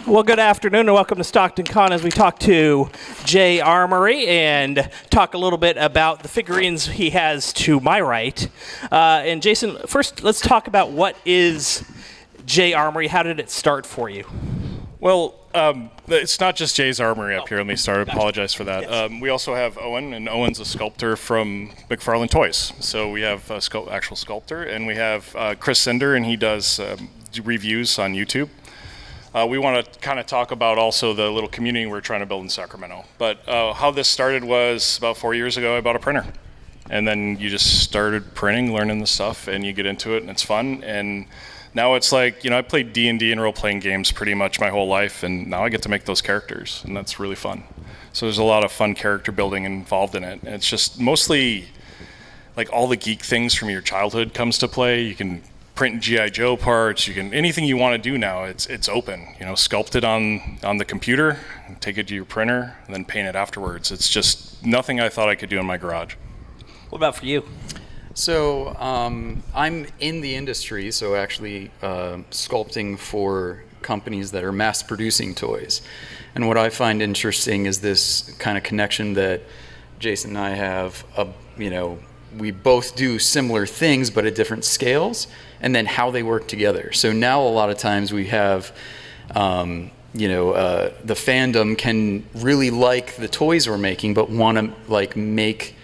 Well, good afternoon and welcome to StocktonCon as we talk to Jay Armory and talk a little bit about the figurines he has to my right. And Jason, first let's talk about what is Jay Armory. How did it start for you? Well, it's not just Jay's Armory up here. Let me start. Gotcha. Apologize for that. Yes. We also have Owen, and Owen's a sculptor from McFarlane Toys. So we have actual sculptor, and we have Chris Cinder, and he does reviews on YouTube. We want to kind of talk about also the little community we're trying to build in Sacramento. But how this started was about 4 years ago. I bought a printer, and then you just started printing, learning the stuff, and you get into it, and it's fun. And now it's like, I played D&D and role-playing games pretty much my whole life, and now I get to make those characters, and that's really fun. So there's a lot of fun character building involved in it. And it's just mostly like all the geek things from your childhood comes to play. You can print G.I. Joe parts, you can, anything you want to do now, it's open. Sculpt it on the computer, take it to your printer, and then paint it afterwards. It's just nothing I thought I could do in my garage. What about for you? So I'm in the industry, so actually sculpting for companies that are mass producing toys. And what I find interesting is this kind of connection that Jason and I have, we both do similar things but at different scales, and then how they work together. So now a lot of times we have, the fandom can really like the toys we're making but want to make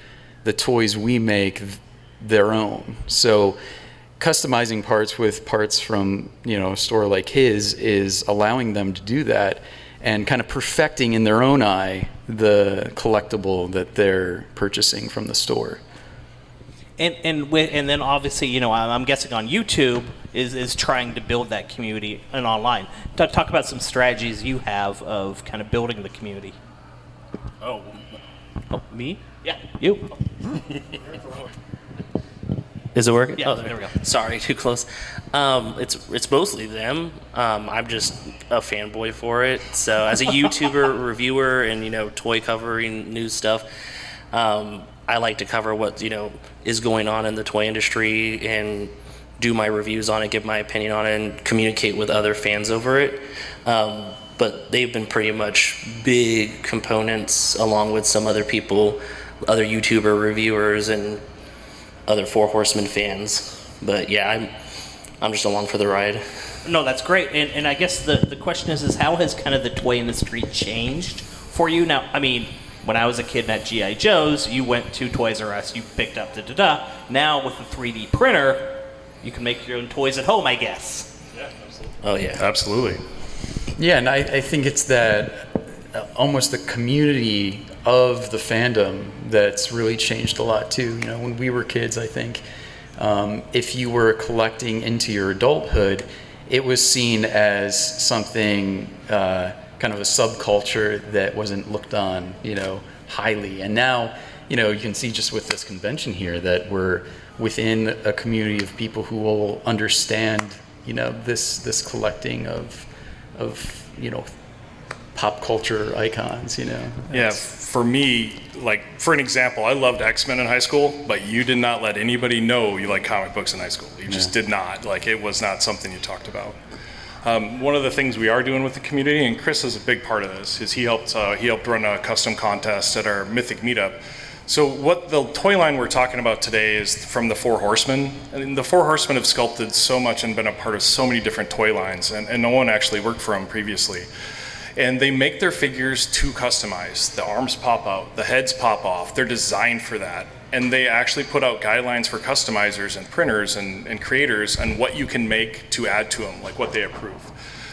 the toys we make their own. So customizing parts with parts from a store like his is allowing them to do that and kind of perfecting in their own eye the collectible that they're purchasing from the store. And then obviously, I'm guessing on YouTube is trying to build that community and online. Talk about some strategies you have of kind of building the community. Oh, me? Yeah, you. Is it working? Yeah, oh, there we go. Sorry, too close. It's mostly them. I'm just a fanboy for it. So as a YouTuber, reviewer, and toy covering news stuff, I like to cover what is going on in the toy industry and do my reviews on it, give my opinion on it, and communicate with other fans over it. But they've been pretty much big components, along with some other people, other YouTuber reviewers, and other Four Horsemen fans. But yeah, I'm just along for the ride. No, that's great. And I guess the question is how has kind of the toy industry changed for you? Now, I mean, when I was a kid at G.I. Joe's, you went to Toys R Us, you picked up da-da-da. Now with the 3D printer, you can make your own toys at home, I guess. Yeah, absolutely. Oh yeah, Absolutely. Yeah, and I think it's that almost the community of the fandom that's really changed a lot too. When we were kids, I think if you were collecting into your adulthood, it was seen as something kind of a subculture that wasn't looked on, highly. And now, you can see just with this convention here that we're within a community of people who will understand, this collecting of pop culture icons, Yeah, for me, for an example, I loved X-Men in high school, but you did not let anybody know you liked comic books in high school. You just did not. It was not something you talked about. One of the things we are doing with the community, and Chris is a big part of this, is he helped run a custom contest at our Mythic meetup. So what the toy line we're talking about today is from the Four Horsemen. And the Four Horsemen have sculpted so much and been a part of so many different toy lines, and no one actually worked for them previously. And they make their figures too customized. The arms pop out, the heads pop off. They're designed for that. And they actually put out guidelines for customizers and printers and creators on what you can make to add to them, like what they approve.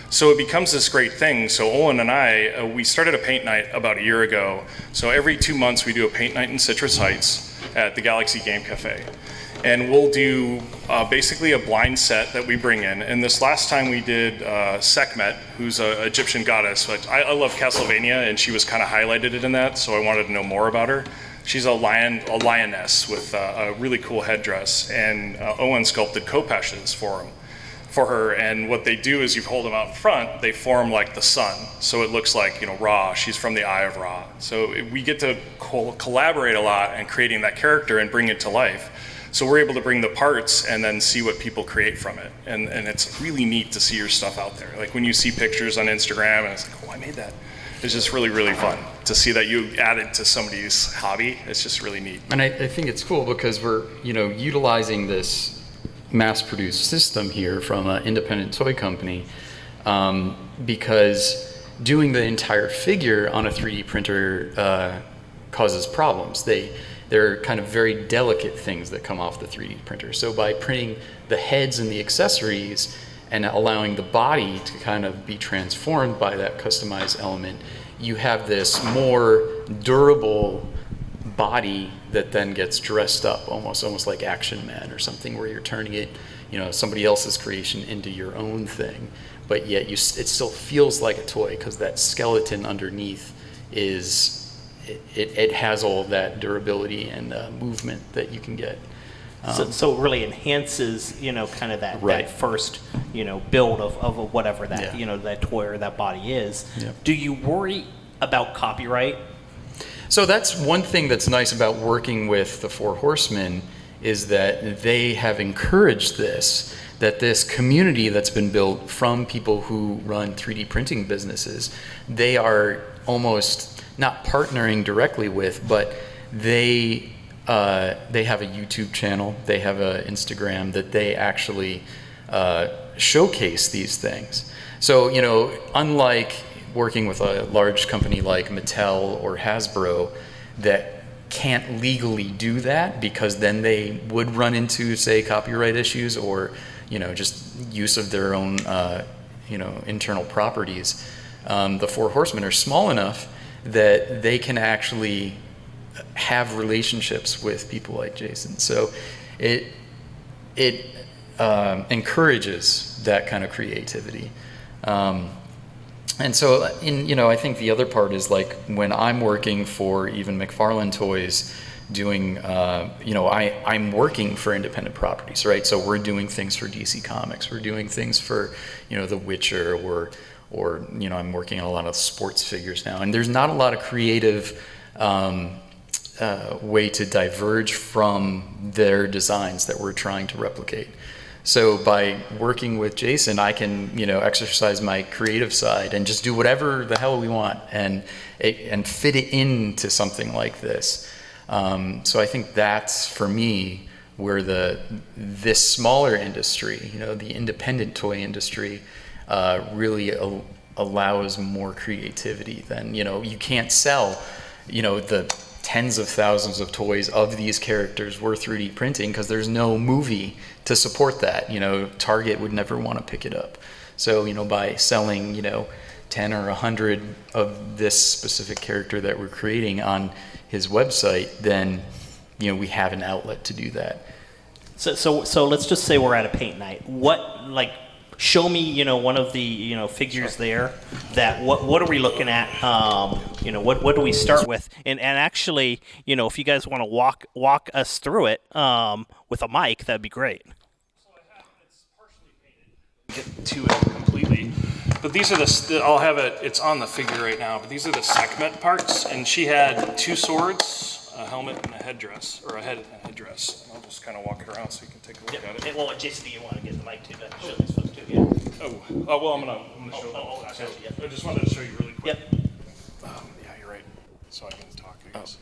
So it becomes this great thing. So Owen and I, we started a paint night about a year ago. So every 2 months we do a paint night in Citrus Heights at the Galaxy Game Cafe. And we'll do basically a blind set that we bring in. And this last time we did Sekhmet, who's an Egyptian goddess. I love Castlevania, and she was kind of highlighted in that, so I wanted to know more about her. She's a lioness with a really cool headdress, and Owen sculpted Kopeshes for her. And what they do is you hold them out in front, they form like the sun. So it looks like, Ra, she's from the Eye of Ra. So we get to collaborate a lot in creating that character and bring it to life. So we're able to bring the parts and then see what people create from it. And it's really neat to see your stuff out there. Like when you see pictures on Instagram and it's like, oh, I made that. It's just really, really fun to see that you added to somebody's hobby. It's just really neat. And I think it's cool because we're, utilizing this mass-produced system here from an independent toy company, because doing the entire figure on a 3D printer causes problems. They're kind of very delicate things that come off the 3D printer. So by printing the heads and the accessories and allowing the body to kind of be transformed by that customized element, you have this more durable body that then gets dressed up, almost like Action Man or something, where you're turning it, somebody else's creation into your own thing, but yet it still feels like a toy because that skeleton underneath it has all that durability and movement that you can get. So it really enhances, kind of that, Right. that first, build of whatever that, Yeah. That toy or that body is. Yep. Do you worry about copyright? So that's one thing that's nice about working with the Four Horsemen is that they have encouraged this, that this community that's been built from people who run 3D printing businesses, they are almost not partnering directly with, but they have a YouTube channel, they have an Instagram that they actually showcase these things. So, unlike working with a large company like Mattel or Hasbro that can't legally do that because then they would run into, say, copyright issues or, just use of their own, internal properties, the Four Horsemen are small enough that they can actually have relationships with people like Jason. So it encourages that kind of creativity. And so, I think the other part is like when I'm working for even McFarlane Toys, doing, I'm working for independent properties, right? So we're doing things for DC Comics, we're doing things for, The Witcher, or I'm working on a lot of sports figures now, and there's not a lot of creative way to diverge from their designs that we're trying to replicate. So by working with Jason, I can, exercise my creative side and just do whatever the hell we want and fit it into something like this. So I think that's, for me, where this smaller industry, the independent toy industry, really allows more creativity than, you can't sell, the tens of thousands of toys of these characters we're 3D printing because there's no movie to support that. Target would never want to pick it up. So, by selling, 10 or 100 of this specific character that we're creating on his website, then, we have an outlet to do that. So let's just say we're at a paint night. Show me, one of the, figures there. That what are we looking at? What do we start with? And actually, if you guys want to walk us through it with a mic, that'd be great. So it's partially painted. Get to it completely. But these are I'll have it, it's on the figure right now, but these are the segment parts, and she had 2 swords, a helmet, and a headdress, or a headdress. I'll just kind of walk it around so you can take a look at it. Well, Jason, do you want to get the mic too? Show these folks too, yeah. Well, I'm gonna show them. So, I just wanted to show you really quick. Yep. Yeah, you're right. So I can talk, I guess.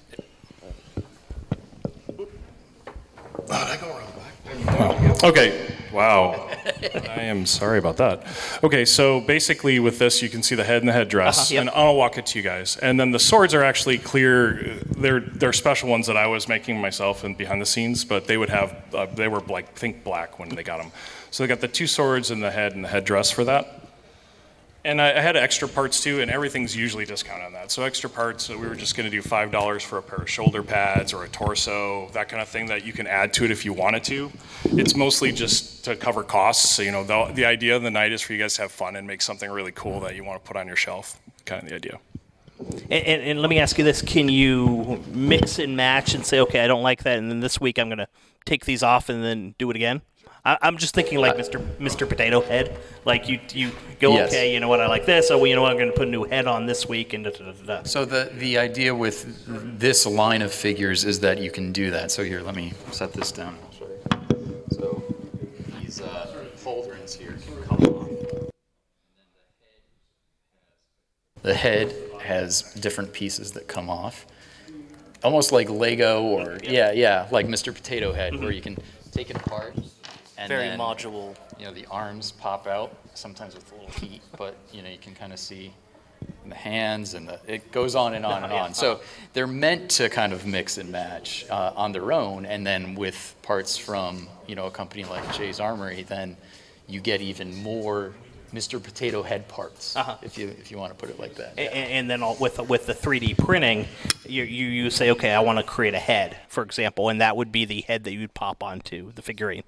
Oh, did I go around back? Okay. Wow. I am sorry about that. Okay, so basically with this, you can see the head and the headdress, Yep. and I'll walk it to you guys. And then the swords are actually clear. They're special ones that I was making myself and behind the scenes, but they would have they were think black when they got them. So they got the 2 swords and the head and the headdress for that. And I had extra parts too, and everything's usually discounted on that. So extra parts, we were just going to do $5 for a pair of shoulder pads or a torso, that kind of thing that you can add to it if you wanted to. It's mostly just to cover costs. So, the idea of the night is for you guys to have fun and make something really cool that you want to put on your shelf. Kind of the idea. And let me ask you this: can you mix and match and say, okay, I don't like that, and then this week I'm going to take these off and then do it again? I'm just thinking like Mr. Potato Head. Like you go, Yes. okay, you know what, I like this. Oh, well, you know what, I'm going to put a new head on this week, and da-da-da-da-da. So the idea with this line of figures is that you can do that. So here, let me set this down. I'll show the head has different pieces that come off, almost like Lego or like Mr. Potato Head, where you can take it apart and Very then, modular. the arms pop out, sometimes with little feet, but you can kind of see the hands and it goes on and on and on. So they're meant to kind of mix and match on their own, and then with parts from a company like Jay's Armory, then you get even more Mr. Potato Head parts, if you want to put it like that. And then with the 3D printing, you say, okay, I want to create a head, for example, and that would be the head that you'd pop onto the figurine.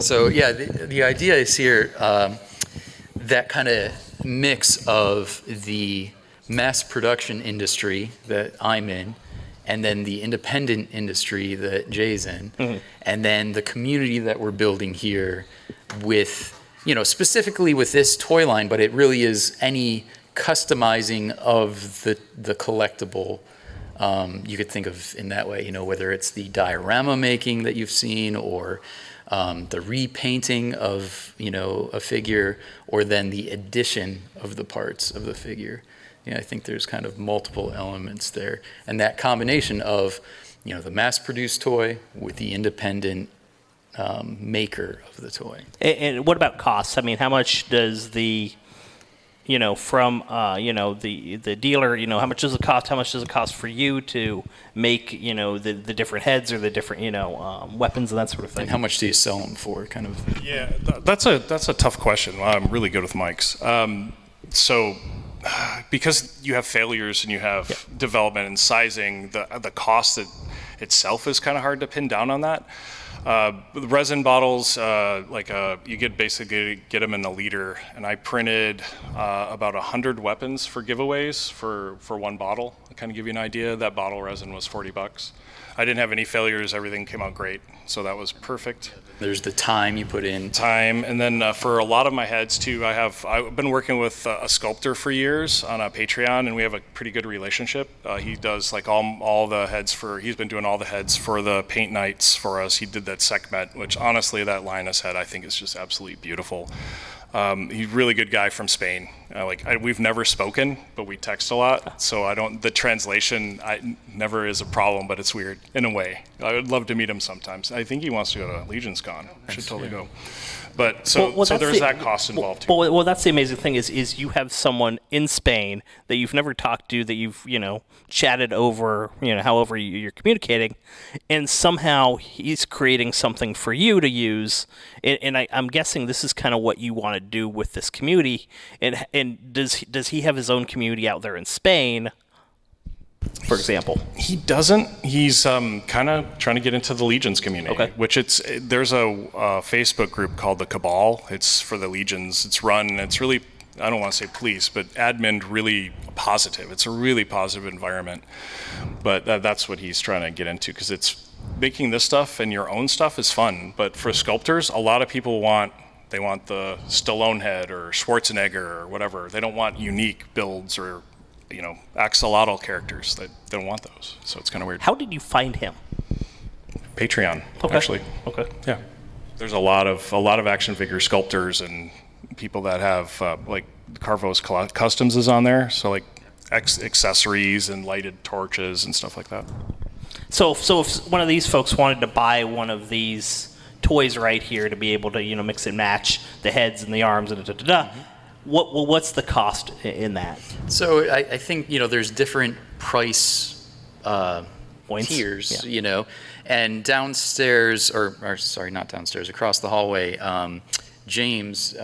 So yeah, the idea is here that kind of mix of the mass production industry that I'm in, and then the independent industry that Jay's in, and then the community that we're building here with, specifically with this toy line, but it really is any customizing of the collectible. You could think of in that way, whether it's the diorama making that you've seen, or the repainting of, a figure, or then the addition of the parts of the figure. I think there's kind of multiple elements there. And that combination of, the mass-produced toy with the independent maker of the toy. And what about costs? I mean, how much does the, from, the dealer, how much does it cost? How much does it cost for you to make, the different heads or the different, weapons and that sort of thing? And how much do you sell them for, kind of? Yeah, that's a tough question. I'm really good with mics. So because you have failures and you have development and sizing, the cost itself is kind of hard to pin down on that. The resin bottles, you basically get them in a liter, and I printed about 100 weapons for giveaways for one bottle. To kind of give you an idea, that bottle resin was $40. I didn't have any failures. Everything came out great, so that was perfect. There's the time you put in. And then for a lot of my heads too, I've been working with a sculptor for years on a Patreon, and we have a pretty good relationship. He does all the heads he's been doing all the heads for the paint nights for us. He did that Sekhmet, which honestly, that Linus head I think is just absolutely beautiful. He's a really good guy from Spain. We've never spoken, but we text a lot. So the translation never is a problem, but it's weird in a way. I would love to meet him sometimes. I think he wants to go to LegionsCon. I should totally go. But so there's that cost involved too. Well, that's the amazing thing is you have someone in Spain that you've never talked to, that you've chatted over, however you're communicating, and somehow he's creating something for you to use. And I'm guessing this is kind of what you want to do with this community. And does he have his own community out there in Spain, for example? He doesn't. He's kind of trying to get into the Legions community, which there's a Facebook group called the Cabal. It's for the Legions. It's really, I don't want to say police, but admin really positive. It's a really positive environment. But that's what he's trying to get into, because it's making this stuff and your own stuff is fun. But for sculptors, a lot of people want the Stallone head or Schwarzenegger or whatever. They don't want unique builds or axolotl characters. They don't want those, so it's kind of weird. How did you find him? Patreon, actually. Okay. Yeah. There's a lot of action figure sculptors and people that have Carvos Customs is on there, so accessories and lighted torches and stuff like that. So if one of these folks wanted to buy one of these toys right here to be able to mix and match the heads and the arms and what's the cost in that? So I think there's different price points, tiers, and downstairs, or sorry, not downstairs, across the hallway, James,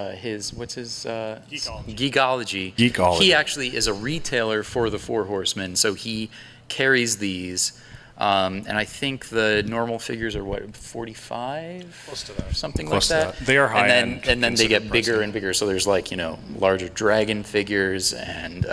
what's his Geekology. He actually is a retailer for the Four Horsemen, so he carries these. And I think the normal figures are what, 45? Close to that. Something Close like to that. They are high end. And then they get bigger and bigger. So there's larger dragon figures and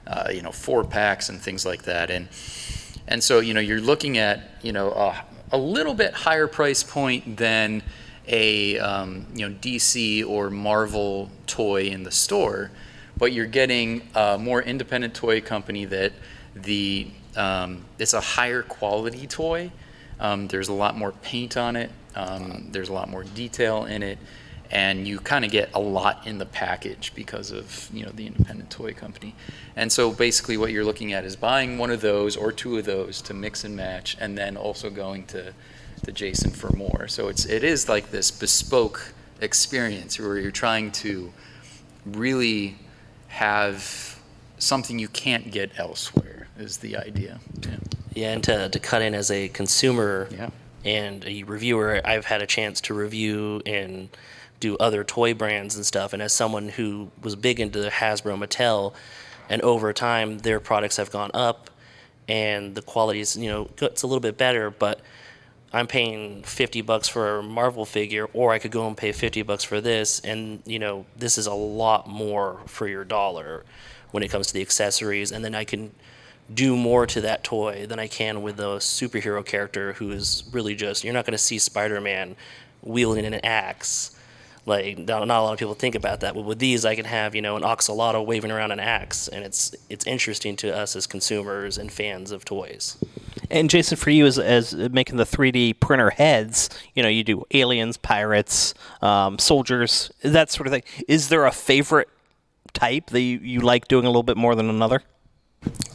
4-packs and things like that. And so you're looking at a little bit higher price point than a DC or Marvel toy in the store, but you're getting a more independent toy company that it's a higher quality toy. There's a lot more paint on it. There's a lot more detail in it. and you kind of get a lot in the package because of the independent toy company. And so basically what you're looking at is buying one of those or two of those to mix and match, and then also going to Jason for more. So it is like this bespoke experience where you're trying to really have something you can't get elsewhere is the idea. Yeah, and to cut in as a consumer Yeah. and a reviewer, I've had a chance to review and do other toy brands and stuff. And as someone who was big into Hasbro, Mattel, and over time their products have gone up, and the quality is it's a little bit better, but I'm paying $50 for a Marvel figure, or I could go and pay $50 for this, and this is a lot more for your dollar when it comes to the accessories, and then I can do more to that toy than I can with a superhero character who is really just, you're not going to see Spider-Man wielding an axe. Like, not a lot of people think about that, but with these I can have an axolotl waving around an axe, and it's interesting to us as consumers and fans of toys. And Jason, for you as making the 3D printer heads, you do aliens, pirates, soldiers, that sort of thing. Is there a favorite type that you like doing a little bit more than another?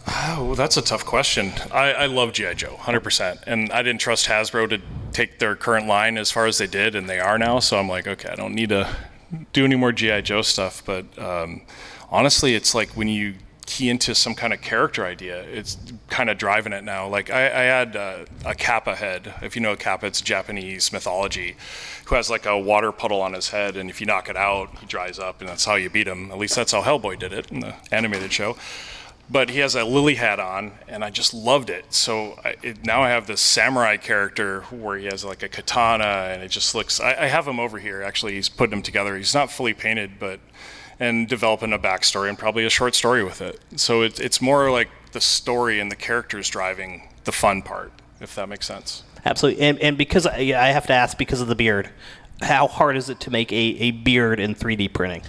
Oh, that's a tough question. I love G.I. Joe, 100%. And I didn't trust Hasbro to take their current line as far as they did, and they are now. So I'm like, okay, I don't need to do any more G.I. Joe stuff. But honestly, it's like when you key into some kind of character idea, it's kind of driving it now. Like I had a Kappa head. If you know Kappa, it's Japanese mythology, who has like a water puddle on his head, and if you knock it out, he dries up, and that's how you beat him. At least that's how Hellboy did it in the animated show. But he has a lily hat on, and I just loved it. So now I have this samurai character where he has like a katana, and it just looks... I have him over here, actually. He's putting them together. He's not fully painted, and developing a backstory and probably a short story with it. So it's more like the story and the characters driving the fun part, if that makes sense. Absolutely. And because I have to ask, because of the beard, how hard is it to make a beard in 3D printing?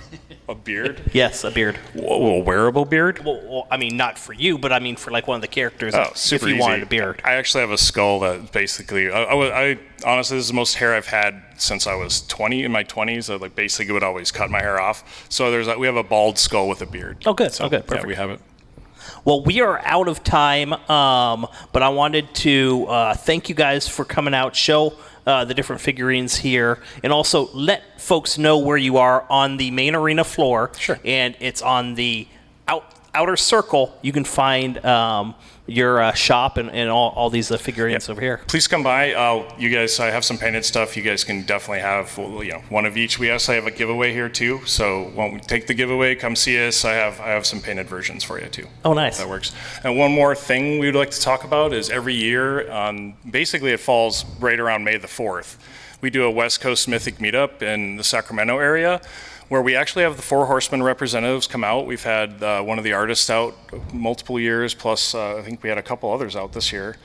A beard? Yes, a beard. Whoa, a wearable beard? Well, I mean, not for you, but I mean for like one of the characters. Oh, super if you easy. wanted a beard. I actually have a skull that basically, I honestly, this is the most hair I've had since I was 20, in my 20s. I like basically would always cut my hair off. So we have a bald skull with a beard. Oh, good. So, okay, perfect. Yeah, we have it. Well, we are out of time, but I wanted to thank you guys for coming out, show the different figurines here, and also let folks know where you are on the main arena floor. Sure. And it's on the outer circle. You can find your shop and all these figurines over here. Please come by. You guys, I have some painted stuff. You guys can definitely have one of each. We also have a giveaway here too. So when we take the giveaway, come see us. I have some painted versions for you too. Oh, nice. That works. And one more thing we would like to talk about is every year, basically it falls right around May the 4th. We do a West Coast Mythic meetup in the Sacramento area, where we actually have the Four Horsemen representatives come out. We've had one of the artists out multiple years, plus I think we had a couple others out this year.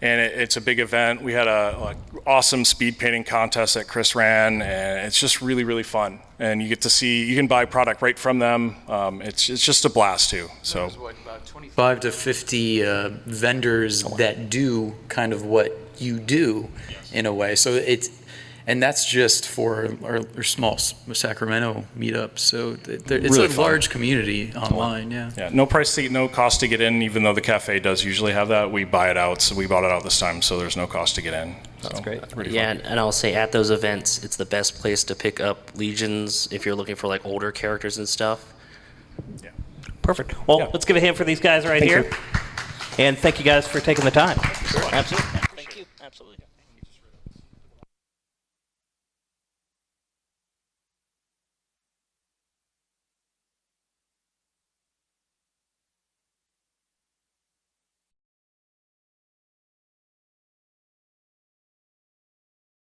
And it's a big event. We had a awesome speed painting contest that Chris ran, and it's just really, really fun. And you get to see, you can buy product right from them. It's just a blast too. So There's about 25 to 50 vendors that do kind of what you do in a way. So and that's just for our small Sacramento meetup. So it's Really a fun. large community online, yeah. yeah, no cost to get in, even though the cafe does usually have that. We buy it out, so we bought it out this time, so there's no cost to get in. That's great. That's pretty Yeah, fun. and I'll say at those events, it's the best place to pick up Legions if you're looking for like older characters and stuff. Yeah. Perfect. Well, Yeah. let's give a hand for these guys right Thank here. you. And thank you guys for taking the time. Absolutely.